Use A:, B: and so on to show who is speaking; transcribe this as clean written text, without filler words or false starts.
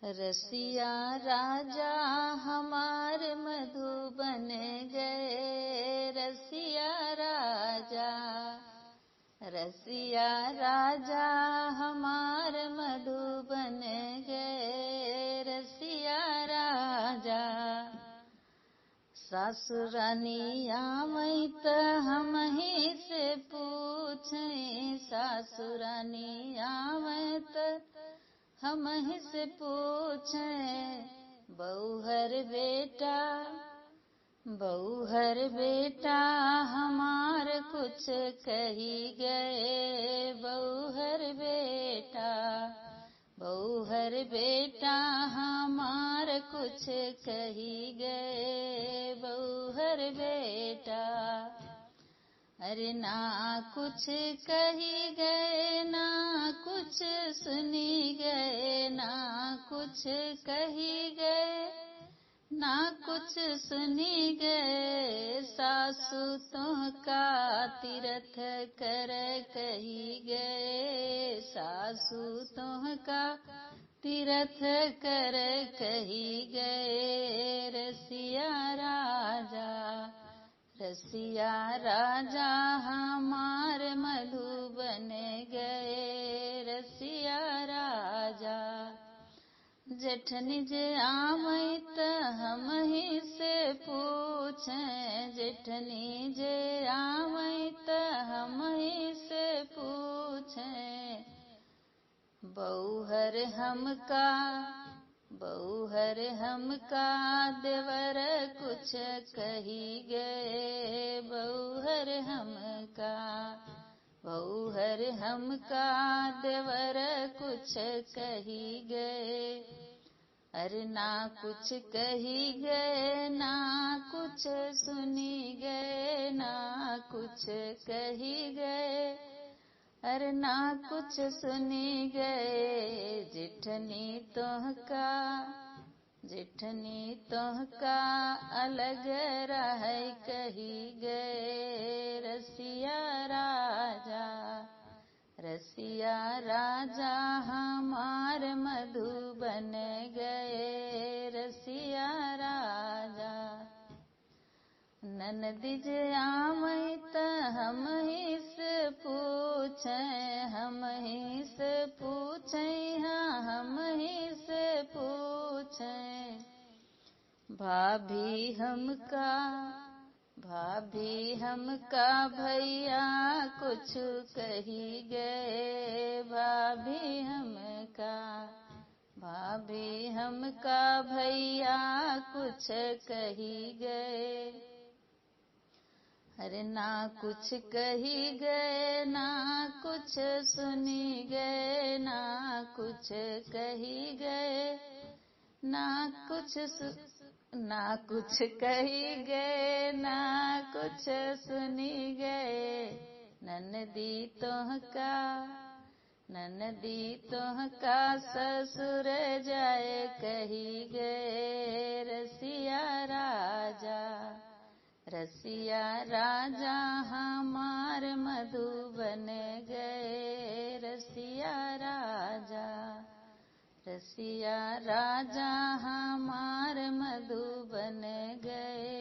A: रसिया राजा हमार मधुबन गए, रसिया राजा। रसिया राजा हमार मधुबन गए, रसिया राजा। सासुरानी आवई त हम ही से पूछें, सासुरानी आवई त हम ही से पूछें। बहुहर बेटा, बहुहर बेटा हमार कुछ कही गए, बहुहर बेटा। बहुहर बेटा हमार कुछ कही गए, बहुहर बेटा। अरे ना कुछ कही गए, ना कुछ सुनी गए, ना कुछ कही गए, ना कुछ सुनी गए। सासु तुमका तीरथ कर कही गए, सासु तुमका तीरथ कर कही गए, रसिया राजा। रसिया राजा हमार मधुबन गए, रसिया राजा। जेठनी जे आवई त हम ही से पूछें, जेठनी जे आवई त हम ही से पूछें। बहुहर हमका, बहुहर हमका देवर कुछ कही गए, बहुहर हमका। बहुहर हमका देवर कुछ कही गए। अरे ना कुछ कही गए, ना कुछ सुनी गए, ना कुछ कही गए, अरे ना कुछ सुनी गए। जेठनी तोहका, जेठनी तोहका अलग रह कही गए, रसिया राजा। रसिया राजा हमार मधुबन गए, रसिया राजा। ननदी जे आवई त हम ही से पूछें, हम ही से पूछें, हाँ हम ही से पूछें। भाभी हमका, भाभी हमका भैया कुछ कही गए, भाभी हमका। भाभी हमका भैया कुछ कही गए। अरे ना कुछ कही गए, ना कुछ सुनी गए, ना कुछ कही गए, ना कुछ ना कुछ कही गए, ना कुछ सुनी गए। ननदी तोहका, ननदी तोहका ससुर जाए कही गए, रसिया राजा। रसिया राजा हमार मधुबन गए, रसिया राजा। रसिया राजा हमार मधुबन गए।